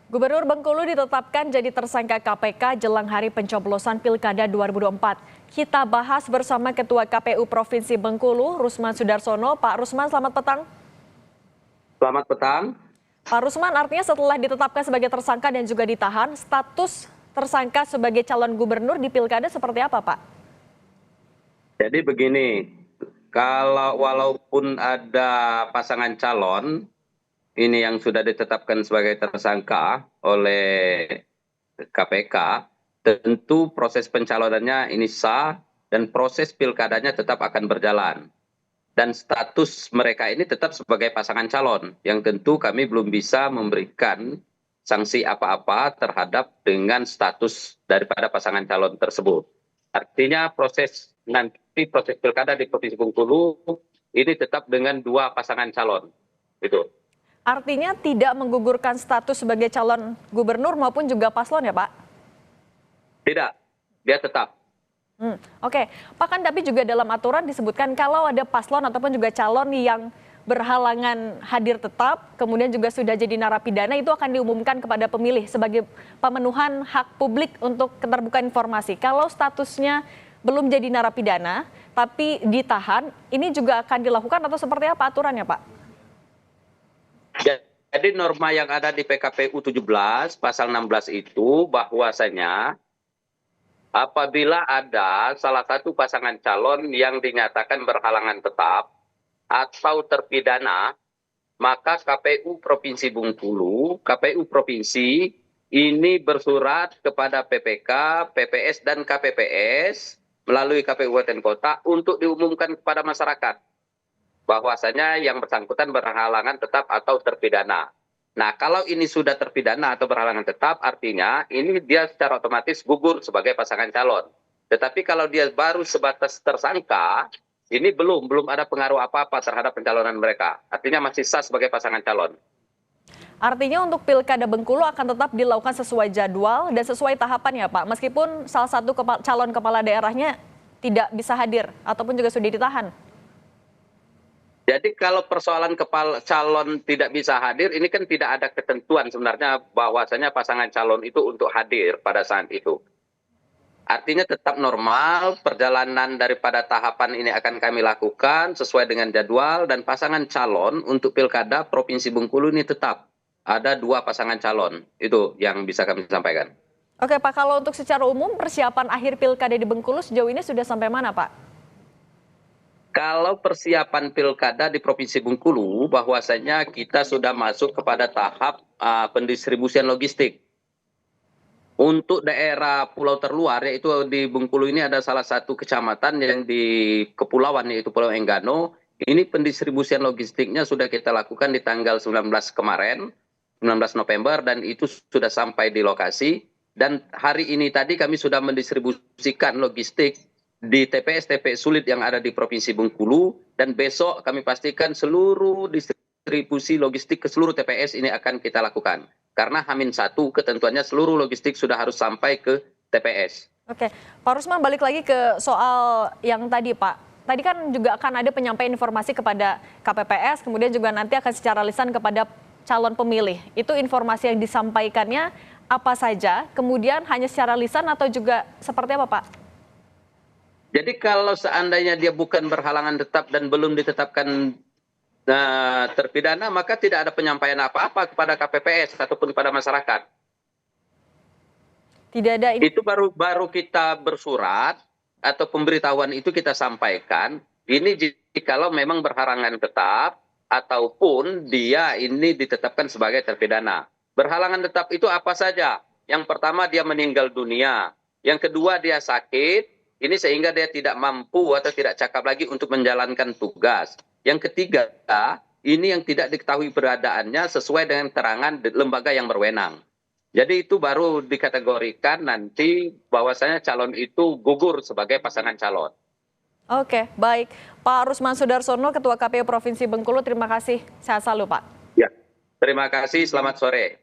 Gubernur Bengkulu ditetapkan jadi tersangka KPK jelang hari pencoblosan Pilkada 2024. Kita bahas bersama Ketua KPU Provinsi Bengkulu, Rusman Sudarsono. Pak Rusman, selamat petang. Selamat petang. Pak Rusman, artinya setelah ditetapkan sebagai tersangka dan juga ditahan, status tersangka sebagai calon gubernur di Pilkada seperti apa, Pak? Jadi begini, walaupun ada pasangan calon, ini yang sudah ditetapkan sebagai tersangka oleh KPK, tentu proses pencalonannya ini sah dan proses pilkadanya tetap akan berjalan. Dan status mereka ini tetap sebagai pasangan calon, yang tentu kami belum bisa memberikan sanksi apa-apa terhadap dengan status daripada pasangan calon tersebut. Artinya proses pilkada di Provinsi Bengkulu ini tetap dengan dua pasangan calon. Gitu. Artinya tidak menggugurkan status sebagai calon gubernur maupun juga paslon ya, Pak? Tidak, dia tetap. Oke, Pak, kan tapi juga dalam aturan disebutkan kalau ada paslon ataupun juga calon yang berhalangan hadir tetap, kemudian juga sudah jadi narapidana, itu akan diumumkan kepada pemilih sebagai pemenuhan hak publik untuk keterbukaan informasi. Kalau statusnya belum jadi narapidana, tapi ditahan, ini juga akan dilakukan atau seperti apa aturannya, Pak? Jadi norma yang ada di PKPU 17 pasal 16 itu bahwasanya apabila ada salah satu pasangan calon yang dinyatakan berhalangan tetap atau terpidana, maka KPU Provinsi Bengkulu, KPU Provinsi ini bersurat kepada PPK, PPS dan KPPS melalui KPU Kabupaten Kota untuk diumumkan kepada masyarakat bahwasanya yang bersangkutan berhalangan tetap atau terpidana. Nah, kalau ini sudah terpidana atau berhalangan tetap, artinya ini dia secara otomatis gugur sebagai pasangan calon. Tetapi kalau dia baru sebatas tersangka, ini belum ada pengaruh apa-apa terhadap pencalonan mereka. Artinya masih sah sebagai pasangan calon. Artinya untuk Pilkada Bengkulu akan tetap dilakukan sesuai jadwal dan sesuai tahapan ya, Pak? Meskipun salah satu calon kepala daerahnya tidak bisa hadir ataupun juga sudah ditahan. Jadi kalau persoalan calon tidak bisa hadir, ini kan tidak ada ketentuan sebenarnya bahwasanya pasangan calon itu untuk hadir pada saat itu. Artinya tetap normal, perjalanan daripada tahapan ini akan kami lakukan sesuai dengan jadwal, dan pasangan calon untuk Pilkada Provinsi Bengkulu ini tetap ada dua pasangan calon. Itu yang bisa kami sampaikan. Oke Pak, kalau untuk secara umum persiapan akhir Pilkada di Bengkulu sejauh ini sudah sampai mana, Pak? Kalau persiapan pilkada di Provinsi Bengkulu, bahwasanya kita sudah masuk kepada tahap pendistribusian logistik. Untuk daerah pulau terluar, yaitu di Bengkulu ini ada salah satu kecamatan yang di kepulauan, yaitu Pulau Enggano. Ini pendistribusian logistiknya sudah kita lakukan di tanggal 19 kemarin, 19 November, dan itu sudah sampai di lokasi. Dan hari ini tadi kami sudah mendistribusikan logistik di TPS sulit yang ada di Provinsi Bengkulu, dan besok kami pastikan seluruh distribusi logistik ke seluruh TPS ini akan kita lakukan. Karena H-1 ketentuannya seluruh logistik sudah harus sampai ke TPS. Oke, Pak Rusman, balik lagi ke soal yang tadi, Pak. Tadi kan juga akan ada penyampaian informasi kepada KPPS, kemudian juga nanti akan secara lisan kepada calon pemilih. Itu informasi yang disampaikannya apa saja, kemudian hanya secara lisan atau juga seperti apa, Pak? Jadi kalau seandainya dia bukan berhalangan tetap dan belum ditetapkan terpidana, maka tidak ada penyampaian apa-apa kepada KPPS ataupun kepada masyarakat. Tidak ada. Itu baru kita bersurat atau pemberitahuan itu kita sampaikan. Ini jikalau memang berhalangan tetap ataupun dia ini ditetapkan sebagai terpidana. Berhalangan tetap itu apa saja? Yang pertama, dia meninggal dunia. Yang kedua, dia sakit. Ini sehingga dia tidak mampu atau tidak cakap lagi untuk menjalankan tugas. Yang ketiga, ini yang tidak diketahui beradaannya sesuai dengan keterangan lembaga yang berwenang. Jadi itu baru dikategorikan nanti bahwasanya calon itu gugur sebagai pasangan calon. Oke, baik. Pak Rusman Sudarsono, Ketua KPU Provinsi Bengkulu, terima kasih. Sehat selalu, Pak. Ya, terima kasih. Selamat sore.